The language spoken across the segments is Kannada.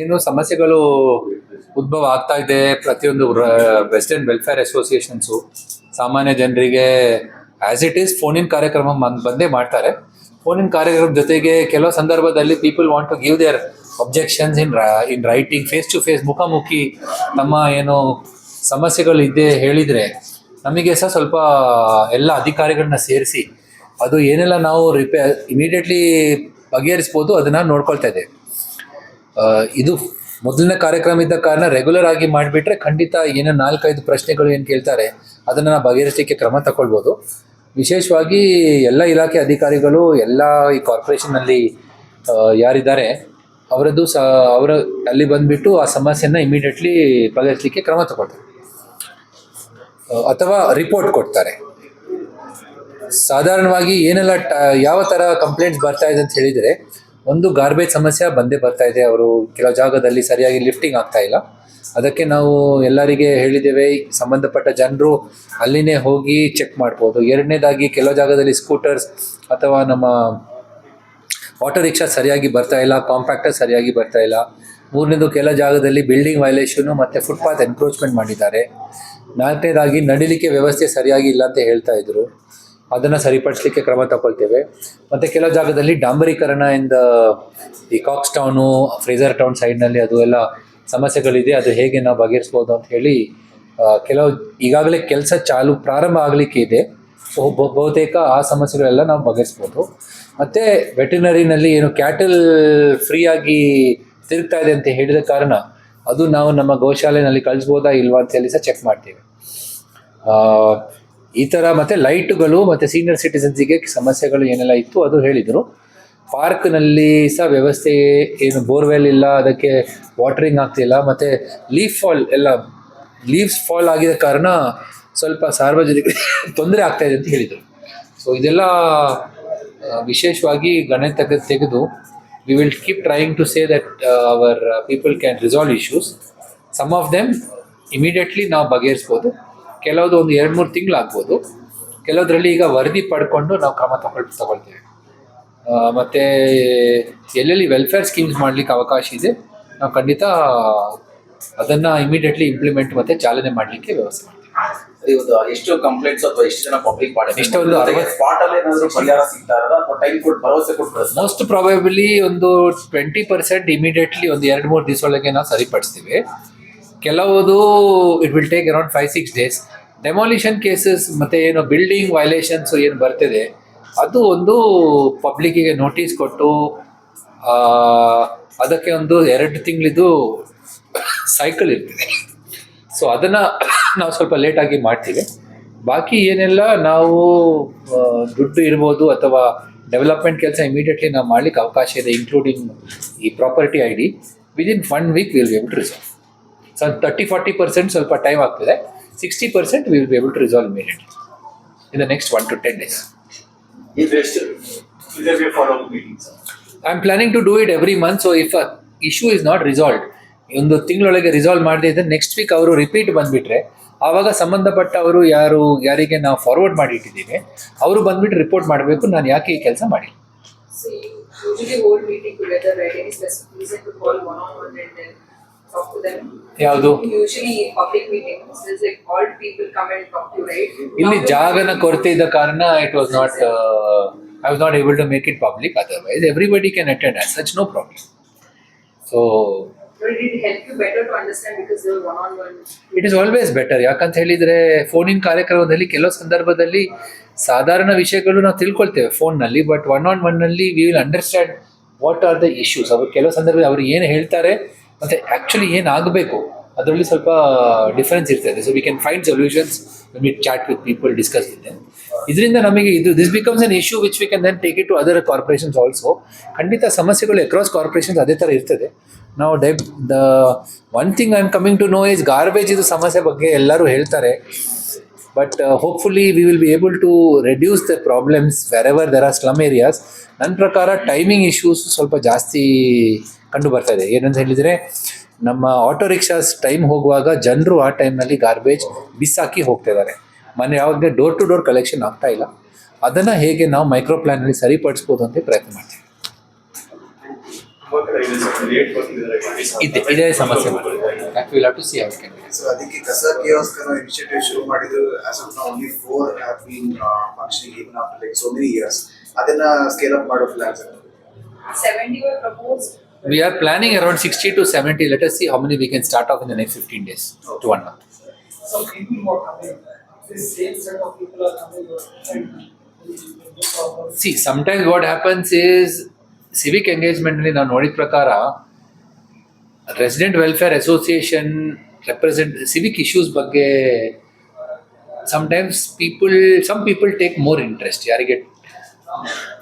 ಏನು ಸಮಸ್ಯೆಗಳು ಉದ್ಭವ ಆಗ್ತಾ ಇದೆ. ಪ್ರತಿಯೊಂದು ವೆಸ್ಟರ್ನ್ ವೆಲ್ಫೇರ್ ಅಸೋಸಿಯೇಷನ್ಸು ಸಾಮಾನ್ಯ ಜನರಿಗೆ ಆಸ್ ಇಟ್ ಈಸ್ ಫೋನಿನ್ ಕಾರ್ಯಕ್ರಮ ಬಂದೇ ಮಾಡ್ತಾರೆ. ಫೋನಿನ್ ಕಾರ್ಯಕ್ರಮದ ಜೊತೆಗೆ ಕೆಲವು ಸಂದರ್ಭದಲ್ಲಿ people want to give their objections in writing, face to face, ಮುಖಾಮುಖಿ ತಮ್ಮ ಏನು ಸಮಸ್ಯೆಗಳು ಇದೆ ಹೇಳಿದರೆ ನಮಗೆ ಸಹ ಸ್ವಲ್ಪ ಎಲ್ಲ ಅಧಿಕಾರಿಗಳನ್ನ ಸೇರಿಸಿ ಅದು ಏನೆಲ್ಲ ನಾವು ಇಮಿಡಿಯೇಟ್ಲಿ ಬಗೆಹರಿಸ್ಬೋದು ಅದನ್ನು ನೋಡ್ಕೊಳ್ತಾ ಇದ್ದೇವೆ. ಇದು ಮೊದಲನೇ ಕಾರ್ಯಕ್ರಮ ಇದ್ದ ಕಾರಣ ರೆಗ್ಯುಲರ್ ಆಗಿ ಮಾಡಿಬಿಟ್ರೆ ಖಂಡಿತ ಏನೋ 4-5 ಪ್ರಶ್ನೆಗಳು ಏನು ಕೇಳ್ತಾರೆ ಅದನ್ನು ನಾವು ಬಗೆಹರಿಸಲಿಕ್ಕೆ ಕ್ರಮ ತಗೊಳ್ಬೋದು. ವಿಶೇಷವಾಗಿ ಎಲ್ಲ ಇಲಾಖೆ ಅಧಿಕಾರಿಗಳು ಎಲ್ಲ ಈ ಕಾರ್ಪೊರೇಷನ್ನಲ್ಲಿ ಯಾರಿದ್ದಾರೆ ಅವರದ್ದು ಅವರ ಅಲ್ಲಿ ಬಂದುಬಿಟ್ಟು ಆ ಸಮಸ್ಯೆನ ಇಮಿಡಿಯೇಟ್ಲಿ ಬಗೆಹರಿಸಲಿಕ್ಕೆ ಕ್ರಮ ತಗೊಳ್ತಾರೆ ಅಥವಾ ರಿಪೋರ್ಟ್ ಕೊಡ್ತಾರೆ. ಸಾಧಾರಣವಾಗಿ ಏನೆಲ್ಲ ಯಾವ ಥರ ಕಂಪ್ಲೇಂಟ್ಸ್ ಬರ್ತಾ ಇದೆ ಅಂತ ಹೇಳಿದರೆ, ಒಂದು ಗಾರ್ಬೇಜ್ ಸಮಸ್ಯೆ ಬಂದೇ ಬರ್ತಾ ಇದೆ. ಅವರು ಕೆಲವು ಜಾಗದಲ್ಲಿ ಸರಿಯಾಗಿ ಲಿಫ್ಟಿಂಗ್ ಆಗ್ತಾ ಇಲ್ಲ, ಅದಕ್ಕೆ ನಾವು ಎಲ್ಲರಿಗೆ ಹೇಳಿದ್ದೇವೆ ಸಂಬಂಧಪಟ್ಟ ಜನರು ಅಲ್ಲಿನೇ ಹೋಗಿ ಚೆಕ್ ಮಾಡ್ಬೋದು. ಎರಡನೇದಾಗಿ ಕೆಲವು ಜಾಗದಲ್ಲಿ ಸ್ಕೂಟರ್ಸ್ ಅಥವಾ ನಮ್ಮ ಆಟೋ ರಿಕ್ಷಾ ಸರಿಯಾಗಿ ಬರ್ತಾ ಇಲ್ಲ, ಕಾಂಪ್ಯಾಕ್ಟರ್ ಸರಿಯಾಗಿ ಬರ್ತಾ ಇಲ್ಲ. ಮೂರನೇದು ಕೆಲವು ಜಾಗದಲ್ಲಿ ಬಿಲ್ಡಿಂಗ್ ವೈಲೇಷನ್ನು ಮತ್ತು ಫುಟ್ಪಾತ್ ಎನ್ಕ್ರೋಚ್ಮೆಂಟ್ ಮಾಡಿದ್ದಾರೆ. ನಾಲ್ಕನೇದಾಗಿ ನಡಿಲಿಕ್ಕೆ ವ್ಯವಸ್ಥೆ ಸರಿಯಾಗಿ ಇಲ್ಲ ಅಂತ ಹೇಳ್ತಾ ಇದ್ರು, ಅದನ್ನು ಸರಿಪಡಿಸಲಿಕ್ಕೆ ಕ್ರಮ ತಗೊಳ್ತೇವೆ. ಮತ್ತು ಕೆಲವು ಜಾಗದಲ್ಲಿ ಡಾಂಬರೀಕರಣ ಈ ಕಾಕ್ಸ್ ಟೌನು, ಫ್ರೇಜರ್ ಟೌನ್ ಸೈಡ್ನಲ್ಲಿ ಅದು ಎಲ್ಲ ಸಮಸ್ಯೆಗಳಿದೆ, ಅದು ಹೇಗೆ ನಾವು ಬಗೆಹರಿಸ್ಬೋದು ಅಂತ ಹೇಳಿ ಕೆಲವು ಈಗಾಗಲೇ ಕೆಲಸ ಪ್ರಾರಂಭ ಆಗಲಿಕ್ಕೆ ಇದೆ. ಸೊ ಬಹುತೇಕ ಆ ಸಮಸ್ಯೆಗಳೆಲ್ಲ ನಾವು ಬಗೆಹರಿಸ್ಬೋದು. ಮತ್ತು ವೆಟರ್ನರಿನಲ್ಲಿ ಏನು ಕ್ಯಾಟಲ್ ಫ್ರೀಯಾಗಿ ತಿರುಗ್ತಾ ಇದೆ ಅಂತ ಹೇಳಿದ ಕಾರಣ ಅದು ನಾವು ನಮ್ಮ ಗೋಶಾಲೆಯಲ್ಲಿ ಕಳಿಸ್ಬೋದಾ ಇಲ್ವಾ ಅಂತ ಹೇಳಿ ಸಹ ಚೆಕ್ ಮಾಡ್ತೀವಿ. ಈ ಥರ ಮತ್ತು ಲೈಟುಗಳು ಮತ್ತು ಸೀನಿಯರ್ ಸಿಟಿಸನ್ಸಿಗೆ ಸಮಸ್ಯೆಗಳು ಏನೆಲ್ಲ ಇತ್ತು ಅದು ಹೇಳಿದರು. ಪಾರ್ಕ್ನಲ್ಲಿ ಸಹ ವ್ಯವಸ್ಥೆ ಏನು ಬೋರ್ವೆಲ್ ಇಲ್ಲ, ಅದಕ್ಕೆ ವಾಟರಿಂಗ್ ಆಗ್ತಿಲ್ಲ, ಮತ್ತು ಲೀವ್ಸ್ ಫಾಲ್ ಆಗಿದ ಕಾರಣ ಸ್ವಲ್ಪ ಸಾರ್ವಜನಿಕರಿಗೆ ತೊಂದರೆ ಆಗ್ತಾಯಿದೆ ಅಂತ ಹೇಳಿದರು. ಸೊ ಇದೆಲ್ಲ ವಿಶೇಷವಾಗಿ ಗಣನೆ ತೆಗೆದು we will keep trying to say that our people can resolve issues. Some of them immediately ನಾವು ಬಗೆಹರಿಸ್ಬೋದು, ಕೆಲವುದು ಒಂದು 2-3 ತಿಂಗಳು ಆಗ್ಬೋದು. ಕೆಲವರಲ್ಲಿ ಈಗ ವರದಿ ಪಡ್ಕೊಂಡು ನಾವು ಕ್ರಮ ತಗೊಳ್ತೇವೆ. ಮತ್ತು ಎಲ್ಲೆಲ್ಲಿ ವೆಲ್ಫೇರ್ ಸ್ಕೀಮ್ಸ್ ಮಾಡಲಿಕ್ಕೆ ಅವಕಾಶ ಇದೆ ನಾವು ಖಂಡಿತ ಅದನ್ನು ಇಮಿಡಿಯೇಟ್ಲಿ ಇಂಪ್ಲಿಮೆಂಟ್ ಮತ್ತು ಚಾಲನೆ ಮಾಡಲಿಕ್ಕೆ ವ್ಯವಸ್ಥೆ ಮಾಡ್ತೀವಿ. ಎಷ್ಟು ಕಂಪ್ಲೇಂಟ್ಸ್ ಅಥವಾ ಎಷ್ಟು ಜನ ಪಬ್ಲಿಕ್ ಮಾಡಿದ್ರೆ ಎಷ್ಟೊಂದು ಸ್ಪಾಟ್ ಅಲ್ಲಿ ಏನಾದರೂ ಪರಿಹಾರ ಸಿಗ್ತಾ ಇರೋದು ಅಥವಾ ಟೈಮ್ ಕೊಟ್ಟು ಭರವಸೆ ಕೊಟ್ಟು ಮೋಸ್ಟ್ ಪ್ರಾಬೆಬಲಿ ಒಂದು 20% ಇಮಿಡಿಯೇಟ್ಲಿ ಒಂದು 2-3 ದಿವಸ ಒಳಗೆ ನಾವು ಸರಿಪಡಿಸ್ತೀವಿ. ಕೆಲವುದು it will take around 5-6 days. Demolition cases ಮತ್ತು ಏನು ಬಿಲ್ಡಿಂಗ್ ವೈಲೇಷನ್ಸ್ ಏನು ಬರ್ತಿದೆ ಅದು ಒಂದು ಪಬ್ಲಿಕ್ಕಿಗೆ ನೋಟಿಸ್ ಕೊಟ್ಟು ಅದಕ್ಕೆ ಒಂದು 2 ತಿಂಗಳಿದು ಸೈಕಲ್ ಇರ್ತದೆ. ಸೊ ಅದನ್ನು ನಾವು ಸ್ವಲ್ಪ ಲೇಟಾಗಿ ಮಾಡ್ತೀವಿ. ಬಾಕಿ ಏನೆಲ್ಲ ನಾವು ದುಡ್ಡು ಇರ್ಬೋದು ಅಥವಾ ಡೆವಲಪ್ಮೆಂಟ್ ಕೆಲಸ ಇಮಿಡಿಯೇಟ್ಲಿ ನಾವು ಮಾಡಲಿಕ್ಕೆ ಅವಕಾಶ ಇದೆ, ಇನ್ಕ್ಲೂಡಿಂಗ್ ಈ property ID, within 1 week will be able to resolve. So 30-40% ಸ್ವಲ್ಪ ಟೈಮ್ ಆಗ್ತದೆ, 60% we will be able to resolve immediately in the next 1 to 10 days. Will there be a follow-up meeting, sir? I am planning to do it every month. So if a issue is not resolved, ಒಂದು ತಿಂಗಳೊಳಗೆ ರಿಸಾಲ್ವ್ ಮಾಡದೇ ಇದ್ದರೆ ನೆಕ್ಸ್ಟ್ ವೀಕ್ ಅವರು ರಿಪೀಟ್ ಬಂದುಬಿಟ್ರೆ ಆವಾಗ ಸಂಬಂಧಪಟ್ಟ ಅವರು ಯಾರಿಗೆ ನಾವು ಫಾರ್ವರ್ಡ್ ಮಾಡಿ ಇಟ್ಟಿದ್ದೀವಿ ಅವರು ಬಂದುಬಿಟ್ಟು ರಿಪೋರ್ಟ್ ಮಾಡಬೇಕು, ನಾನು ಯಾಕೆ ಈ ಕೆಲಸ ಮಾಡಿ. ಯಾವುದು ಇಲ್ಲಿ ಜಾಗನ ಕೊರತೆ ಇದ್ದ ಕಾರಣ I was not able to make it public. Otherwise everybody can attend as such, no problem. So did it help you better to understand because they were one-on-one? It is always better. ಯಾಕಂತ ಹೇಳಿದರೆ ಫೋನಿನ ಕಾರ್ಯಕ್ರಮದಲ್ಲಿ ಕೆಲವು ಸಂದರ್ಭದಲ್ಲಿ ಸಾಧಾರಣ ವಿಷಯಗಳು ನಾವು ತಿಳ್ಕೊಳ್ತೇವೆ ಫೋನ್ನಲ್ಲಿ, ಬಟ್ 1-on-1ನಲ್ಲಿ we will understand what are the issues. ಅವರು ಕೆಲವು ಸಂದರ್ಭದಲ್ಲಿ ಅವರು ಏನು ಹೇಳ್ತಾರೆ ಮತ್ತು ಆ್ಯಕ್ಚುಲಿ ಏನಾಗಬೇಕು ಅದರಲ್ಲಿ ಸ್ವಲ್ಪ ಡಿಫ್ರೆನ್ಸ್ ಇರ್ತದೆ. So we can find solutions when we chat with people, discuss with them. ಇದರಿಂದ ನಮಗೆ this becomes an issue which we can then take it to other corporations also. ಖಂಡಿತ ಸಮಸ್ಯೆಗಳು ಅಕ್ರಾಸ್ ಕಾರ್ಪೊರೇಷನ್ಸ್ ಅದೇ ಥರ ಇರ್ತದೆ. ನಾವು the one thing I am coming to know is garbage ಇದು ಸಮಸ್ಯೆ ಬಗ್ಗೆ ಎಲ್ಲರೂ ಹೇಳ್ತಾರೆ, but hopefully we will be able to reduce the problems wherever there R slum areas. ನನ್ನ ಪ್ರಕಾರ ಟೈಮಿಂಗ್ ಇಶ್ಯೂಸ್ ಸ್ವಲ್ಪ ಜಾಸ್ತಿ ಕಂಡು ಬರ್ತಾ ಇದೆ. ಏನಂತ ಹೇಳಿದರೆ ನಮ್ಮ ಆಟೋ ರಿಕ್ಷಾಸ್ ಟೈಮ್ ಹೋಗುವಾಗ ಜನರು ಆ ಟೈಮ್ನಲ್ಲಿ ಗಾರ್ಬೇಜ್ ಬಿಸಾಕಿ ಹೋಗ್ತಾ ಇದ್ದಾರೆ. ಯಾವುದೇ ಡೋರ್ ಟು ಡೋರ್ ಕಲೆಕ್ಷನ್ ಆಗ್ತಾ ಇಲ್ಲ. ಅದನ್ನು ಹೇಗೆ ನಾವು ಮೈಕ್ರೋ ಪ್ಲ್ಯಾನಲ್ಲಿ ಸರಿಪಡಿಸ್ಬೋದು ಅಂತ ಪ್ರಯತ್ನ ಮಾಡ್ತೀವಿ. ಇದೇ ಸಮಸ್ಯೆ will have to see how can so ಅದಕ್ಕೆ ಕಸ ಕಿಯೋಸ್ಕ್ ಅನ್ನೋ ಇನಿಷಿಯೇಟಿವ್ ಶುರು ಮಾಡಿದ್ದು as of now only 4 have been functioning even after like so many years. ಅದನ್ನ ಸ್ಕೇಲ್ ಅಪ್ ಮಾಡೋ ಪ್ಲಾನ್ಸ್ ಇದೆ. 70 were proposed. We are planning around 60 to 70. Let us see how many we can start off in the next 15 days to 1 month. So people who are coming, the same set of people are coming. See, sometimes what happens is civic engagement ಅಲ್ಲಿ ನಾವು ನೋಡಿದ ಪ್ರಕಾರ resident welfare association represent civic issues ಬಗ್ಗೆ some people take more interest. ಯಾರಿಗೆ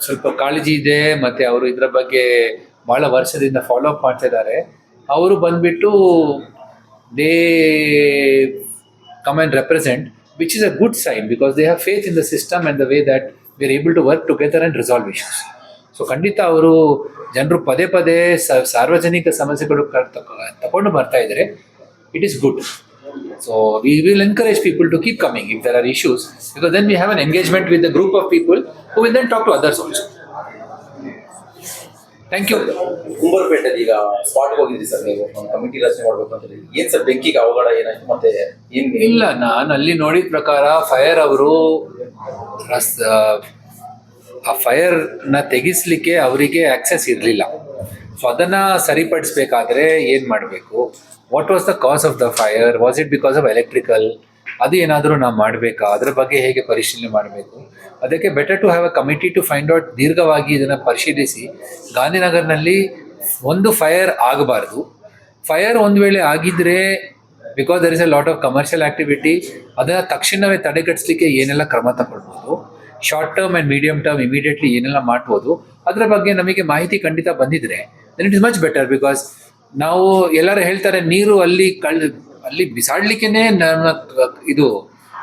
ಸ್ವಲ್ಪ ಕಾಳಜಿ ಇದೆ ಮತ್ತು ಅವರು ಇದರ ಬಗ್ಗೆ ಭಾಳ ವರ್ಷದಿಂದ ಫಾಲೋ ಅಪ್ ಮಾಡ್ತಾ ಇದ್ದಾರೆ, ಅವರು ಬಂದುಬಿಟ್ಟು they come and represent, which is a good sign because they have faith in the system and the way that we are able to work together and resolve issues. So ಖಂಡಿತ ಅವರು ಜನರು ಪದೇ ಪದೇ ಸಾರ್ವಜನಿಕ ಸಮಸ್ಯೆಗಳು ತಗೊಂಡು ಬರ್ತಾ ಇದ್ದಾರೆ. It is good. So we will encourage people to keep coming if there are issues, because then we have an engagement with the group of people who will then talk to others also. Thank you. ಕುಂಬಾರಪೇಟೆಯಲ್ಲಿ ಈಗ ಸ್ಪಾಟ್ಗೆ ಹೋಗಿದ್ರಿ ಸರ್, ನೀವು ಒಂದು ಕಮಿಟಿ ರಚನೆ ಮಾಡ್ಬೇಕು ಅಂತ ಹೇಳಿ. ಏನ್ ಸರ್ ಬೆಂಕಿಗೆ ಅವಘಡ ಏನಾಯ್ತು ಮತ್ತೆ ಏನ್? ಇಲ್ಲ, ನಾನು ಅಲ್ಲಿ ನೋಡಿದ ಪ್ರಕಾರ ಫೈರ್ ಅವರು ಆ ಫೈರ್ನ ತೆಗಿಸ್ಲಿಕ್ಕೆ ಅವರಿಗೆ ಆಕ್ಸೆಸ್ ಇರಲಿಲ್ಲ. ಸೊ ಅದನ್ನು ಸರಿಪಡಿಸ್ಬೇಕಾದ್ರೆ ಏನು ಮಾಡಬೇಕು, what was the cos of the fire, was it because of electrical, ಅದು ಏನಾದರೂ ನಾವು ಮಾಡಬೇಕಾ, ಅದರ ಬಗ್ಗೆ ಹೇಗೆ ಪರಿಶೀಲನೆ ಮಾಡಬೇಕು. ಅದಕ್ಕೆ better to have a committee to find out, ದೀರ್ಘವಾಗಿ ಇದನ್ನು ಪರಿಶೀಲಿಸಿ. ಗಾಂಧಿನಗರ್ನಲ್ಲಿ ಒಂದು ಫೈರ್ ಆಗಬಾರ್ದು. ಫೈರ್ ಒಂದು ವೇಳೆ ಆಗಿದ್ದರೆ because there is a lot of commercial activity, ಅದನ್ನು ತಕ್ಷಣವೇ ತಡೆಗಟ್ಟಿಸ್ಲಿಕ್ಕೆ ಏನೆಲ್ಲ ಕ್ರಮ ತಗೊಳ್ಬೋದು, short term and medium term immediately ಏನೆಲ್ಲ ಮಾಡ್ಬೋದು, ಅದರ ಬಗ್ಗೆ ನಮಗೆ ಮಾಹಿತಿ ಖಂಡಿತ ಬಂದಿದ್ರೆ then it is much better. Because ನಾವು ಎಲ್ಲರೂ ಹೇಳ್ತಾರೆ ನೀರು ಅಲ್ಲಿ ಬಿಸಾಡಲಿಕ್ಕೇ ನಮ್ಮ ಇದು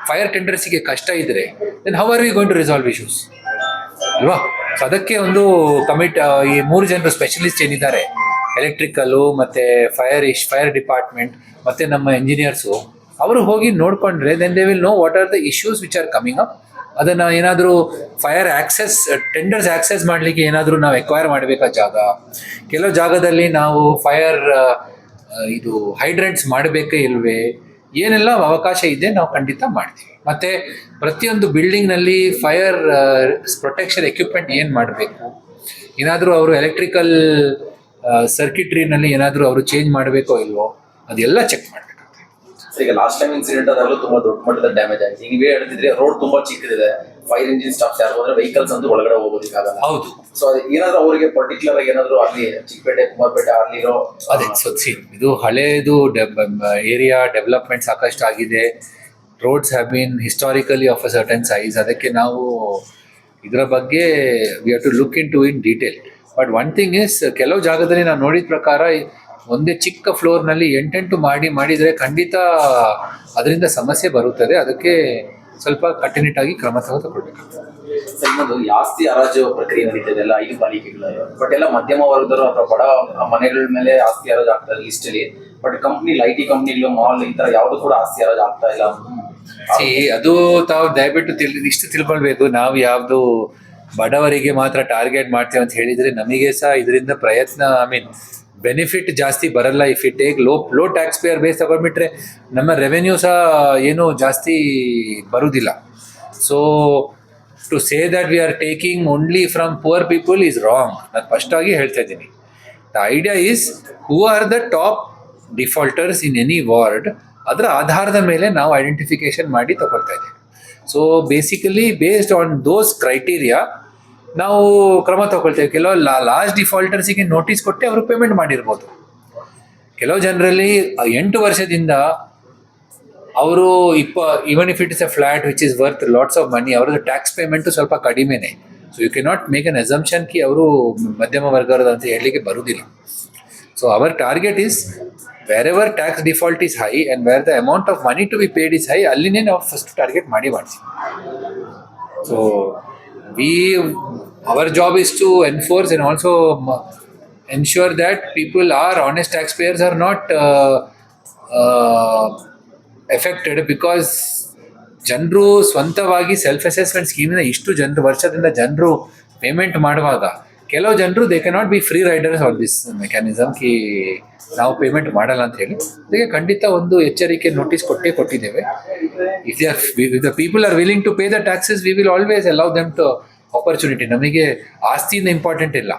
ಫೈರ್ ಟೆಂಡರ್ಸಿಗೆ ಕಷ್ಟ ಇದ್ದರೆ then how are we going to resolve issues ಅಲ್ವಾ. ಸೊ ಅದಕ್ಕೆ ಒಂದು ಈ 3 ಜನರು ಸ್ಪೆಷಲಿಸ್ಟ್ ಏನಿದ್ದಾರೆ, ಎಲೆಕ್ಟ್ರಿಕಲ್ಲು ಮತ್ತು ಫೈರ್ ಡಿಪಾರ್ಟ್ಮೆಂಟ್ ಮತ್ತು ನಮ್ಮ ಇಂಜಿನಿಯರ್ಸು, ಅವರು ಹೋಗಿ ನೋಡಿಕೊಂಡ್ರೆ then they will know what are the issues which are coming up. ಅದನ್ನು ಏನಾದರೂ ಫೈರ್ ಟೆಂಡರ್ಸ್ ಆಕ್ಸೆಸ್ ಮಾಡಲಿಕ್ಕೆ ಏನಾದರೂ ನಾವು ಎಕ್ವೈರ್ ಮಾಡಬೇಕಾ ಜಾಗ, ಕೆಲವು ಜಾಗದಲ್ಲಿ ನಾವು ಫೈರ್ ಇದು ಹೈಡ್ರೆಂಟ್ಸ್ ಮಾಡಬೇಕೇ ಇಲ್ವೇ, ಏನೆಲ್ಲ ಅವಕಾಶ ಇದೆ ನಾವು ಖಂಡಿತ ಮಾಡ್ತೀವಿ. ಮತ್ತು ಪ್ರತಿಯೊಂದು ಬಿಲ್ಡಿಂಗ್ನಲ್ಲಿ ಫೈರ್ ಪ್ರೊಟೆಕ್ಷನ್ ಎಕ್ವಿಪ್ಮೆಂಟ್ ಏನು ಮಾಡಬೇಕು, ಏನಾದರೂ ಅವರು ಎಲೆಕ್ಟ್ರಿಕಲ್ ಸರ್ಕಿಟ್ರಿನಲ್ಲಿ ಏನಾದರೂ ಅವರು ಚೇಂಜ್ ಮಾಡಬೇಕೋ ಇಲ್ವೋ, ಅದೆಲ್ಲ ಚೆಕ್ ಮಾಡಬೇಕು. ಈಗ ಲಾಸ್ಟ್ ಟೈಮ್ ಇನ್ಸಿಡೆಂಟ್ ಆದಾಗಲೂ ತುಂಬಾ ದೊಡ್ಡ ಮಟ್ಟದ ಡ್ಯಾಮೇಜ್ ಆಗಿದೆ. ಈಗ ನೀವೇ ಹೇಳ್ತಿದ್ರೆ ರೋಡ್ ತುಂಬಾ ಚಿಕ್ಕದಿದೆ, ಫೈರ್ ಇಂಜಿನ್ ಸ್ಟಾಫ್ಸ್ ಯಾರು ಹೋದ್ರೆ ವೆಹಿಕಲ್ಸ್ ಅಂತೂ ಒಳಗಡೆ ಹೋಗೋದಿಕ್ಕಾಗಲ್ಲ. ಹೌದು. ಸೊ ಅದು ಏನಾದರೂ ಅವರಿಗೆ ಪರ್ಟಿಕ್ಯುಲರ್ ಆಗಿ ಏನಾದರೂ ಅಲ್ಲಿ ಚಿಕ್ಕಪೇಟೆ ಕುಮಾರಪೇಟೆ ಅಲ್ಲಿರೋ ಅದೇ ಇದು ಹಳೇದು ಏರಿಯಾ ಡೆವಲಪ್ಮೆಂಟ್ ಸಾಕಷ್ಟು ಆಗಿದೆ. Roads have been historically of a certain size. ಅದಕ್ಕೆ ನಾವು ಇದರ ಬಗ್ಗೆ we have to look into in detail. But one thing is, ಕೆಲವು ಜಾಗದಲ್ಲಿ ನಾವು ನೋಡಿದ ಪ್ರಕಾರ ಒಂದೇ ಚಿಕ್ಕ ಫ್ಲೋರ್ನಲ್ಲಿ 8 ಮಾಡಿದರೆ ಖಂಡಿತ ಅದರಿಂದ ಸಮಸ್ಯೆ ಬರುತ್ತದೆ. ಅದಕ್ಕೆ ಸ್ವಲ್ಪ ಕಟ್ಟುನಿಟ್ಟಾಗಿ ಕ್ರಮ ತಗೊಳ್ಬೇಕಾಗ್ತದೆ. ಇನ್ನೊಂದು ಆಸ್ತಿ ಹರಾಜು ಪ್ರಕ್ರಿಯೆ ನಡೀತದೆ ಎಲ್ಲ 5 ಪಾಲಿಕೆಗಳು, ಬಟ್ ಎಲ್ಲ ಮಧ್ಯಮ ವರ್ಗದವರು ಅಥವಾ ಬಡ ಮನೆಗಳ ಮೇಲೆ ಆಸ್ತಿ ಹರಾಜು ಆಗ್ತಾರೆ ಲಿಸ್ಟಲ್ಲಿ. ಬಟ್ ಐಟಿ ಕಂಪ್ನಿಗಳು, ಮಾಲ್, ಈ ತರ ಯಾವುದು ಕೂಡ ಆಸ್ತಿ ಹರಾಜು ಆಗ್ತಾ ಇಲ್ಲ. ಅದು ತಾವು ದಯವಿಟ್ಟು ಇಷ್ಟು ತಿಳ್ಕೊಳ್ಬೇಕು. ನಾವು ಯಾವುದು ಬಡವರಿಗೆ ಮಾತ್ರ ಟಾರ್ಗೆಟ್ ಮಾಡ್ತೇವೆ ಅಂತ ಹೇಳಿದರೆ ನಮಗೆ ಸಹ ಇದರಿಂದ ಪ್ರಯತ್ನ ಬೆನಿಫಿಟ್ ಜಾಸ್ತಿ ಬರಲ್ಲ. If it take low tax payer base ತಗೊಂಡ್ಬಿಟ್ರೆ ನಮ್ಮ ರೆವೆನ್ಯೂ ಸಹ ಏನೂ ಜಾಸ್ತಿ ಬರುವುದಿಲ್ಲ. So to say that we are taking only from poor people is wrong. ನಾನು ಫಸ್ಟಾಗಿ ಹೇಳ್ತಾ ಇದ್ದೀನಿ. The idea is who are the top defaulters in any ward, ಅದರ ಆಧಾರದ ಮೇಲೆ ನಾವು ಐಡೆಂಟಿಫಿಕೇಶನ್ ಮಾಡಿ ತಗೊಳ್ತಾ ಇದ್ದೀವಿ. So basically based on those criteria ನಾವು ಕ್ರಮ ತಗೊಳ್ತೇವೆ. ಕೆಲವು ಲಾಸ್ಟ್ ಡಿಫಾಲ್ಟರ್ಸಿಗೆ ನೋಟಿಸ್ ಕೊಟ್ಟು ಅವರು ಪೇಮೆಂಟ್ ಮಾಡಿರ್ಬೋದು. ಕೆಲವು ಜನರಲ್ಲಿ 8 ವರ್ಷದಿಂದ ಅವರು even if it is a flat which is worth lots of money, ಅವರದ್ದು ಟ್ಯಾಕ್ಸ್ ಪೇಮೆಂಟು ಸ್ವಲ್ಪ ಕಡಿಮೆನೇ. So you can not make an assumption ಕಿ ಅವರು ಮಧ್ಯಮ ವರ್ಗದ ಅಂತ ಹೇಳಲಿಕ್ಕೆ ಬರುವುದಿಲ್ಲ. So our target is wherever tax default is high and where the amount of money to be paid is high, ಅಲ್ಲಿನೇ ನಾವು ಫಸ್ಟ್ ಟಾರ್ಗೆಟ್ ಮಾಡ್ತೀವಿ. So our job is to enforce and also ensure that people are honest taxpayers are not affected, because ಜನರು ಸ್ವಂತವಾಗಿ ಸೆಲ್ಫ್ ಅಸೆಸ್ಮೆಂಟ್ ಸ್ಕೀಮಿನ ಇಷ್ಟು ವರ್ಷದಿಂದ ಜನರು ಪೇಮೆಂಟ್ ಮಾಡುವಾಗ ಕೆಲವು ಜನರು they cannot be free riders on this mechanism ಕಿ ನಾವು ಪೇಮೆಂಟ್ ಮಾಡಲ್ಲ ಅಂತ ಹೇಳಿ ಅದಕ್ಕೆ ಖಂಡಿತ ಒಂದು ಎಚ್ಚರಿಕೆ ನೋಟಿಸ್ ಕೊಟ್ಟಿದ್ದೇವೆ. If the people are willing to pay the taxes we will always allow them to opportunity. ನಮಗೆ ಆಸ್ತಿಯಿಂದ ಇಂಪಾರ್ಟೆಂಟ್ ಇಲ್ಲ,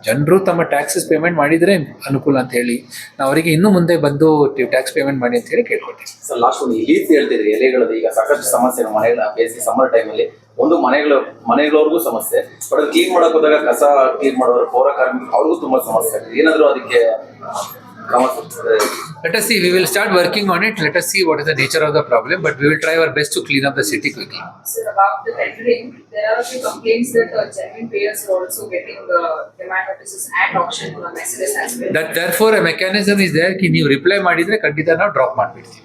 ಜನರು ತಮ್ಮ ಟ್ಯಾಕ್ಸಸ್ ಪೇಮೆಂಟ್ ಮಾಡಿದರೆ ಅನುಕೂಲ ಅಂತ ಹೇಳಿ ನಾವು ಅವರಿಗೆ ಇನ್ನು ಮುಂದೆ ಬಂದು ಟ್ಯಾಕ್ಸ್ ಪೇಮೆಂಟ್ ಮಾಡಿ ಅಂತ ಹೇಳಿ ಕೇಳ್ಕೊಳ್ತೀವಿ. ಸರ್ ಲಾಸ್ಟ್ ಒಂದು ಲೀಫ್ ಹೇಳ್ತಿದ್ರಿ ಎಲೆಗಳದ್ದು ಈಗ ಸಾಕಷ್ಟು ಸಮಸ್ಯೆ ಮನೆಗಳ ಬೇಸಿಗೆ ಸಮ್ಮರ್ ಟೈಮಲ್ಲಿ ಒಂದು ಮನೆಗಳವ್ರಿಗೂ ಸಮಸ್ಯೆ, ಬಟ್ ಅದು ಕ್ಲೀನ್ ಮಾಡಕ್ ಹೋದಾಗ ಕಸ ಕ್ಲೀನ್ ಮಾಡೋರು ಪೌರ ಕಾರ್ಮಿಕರು ಅವ್ರಿಗೂ ತುಂಬಾ ಸಮಸ್ಯೆ ಆಗ್ತದೆ. ಏನಾದರೂ ಅದಕ್ಕೆ ಕ್ರಮ Let us see, we will start working on it. Let us see what is the nature of the problem, but we will try our best to clean up the city quickly. So about the tendering, there are a few complaints that genuine payers are also getting demand notices and auction messages as well. That therefore a mechanism is there ki ನೀವು ರಿಪ್ಲೈ ಮಾಡಿದ್ರೆ ಖಂಡಿತ ನಾವು ಡ್ರಾಪ್ ಮಾಡ್ಬಿಡ್ತೀವಿ.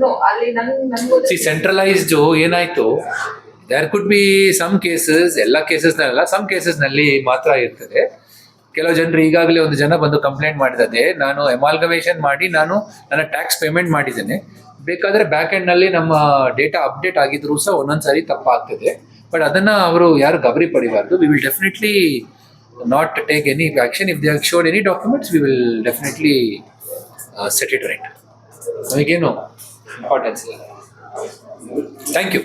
No, ಅಲ್ಲಿ ನನಗೂ See, centralized ಏನಾಯ್ತು, there could be some cases, ಎಲ್ಲ ಕೇಸಸ್ನಲ್ಲ, some ಕೇಸಸ್ನಲ್ಲಿ ಮಾತ್ರ ಇರ್ತದೆ. ಕೆಲವು ಜನರು ಈಗಾಗಲೇ ಒಂದು ಜನ ಬಂದು ಕಂಪ್ಲೇಂಟ್ ಮಾಡಿದೆ, ನಾನು ಎಮಾಲ್ಗಮೇಷನ್ ಮಾಡಿ ನಾನು ನನ್ನ ಟ್ಯಾಕ್ಸ್ ಪೇಮೆಂಟ್ ಮಾಡಿದ್ದೇನೆ, ಬೇಕಾದರೆ ಬ್ಯಾಕ್ ಎಂಡ್ನಲ್ಲಿ ನಮ್ಮ ಡೇಟಾ ಅಪ್ಡೇಟ್ ಆಗಿದ್ರು ಸಹ ಒಂದೊಂದ್ಸಾರಿ ತಪ್ಪಾಗ್ತದೆ. ಬಟ್ ಅದನ್ನು ಅವರು ಯಾರು ಗಾಬರಿ ಪಡಿಬಾರ್ದು. We will definitely not take any action. If they have showed any documents we will definitely set it right. ನಮಗೇನು ಇಂಪಾರ್ಟೆನ್ಸ್ ಇಲ್ಲ. Thank you.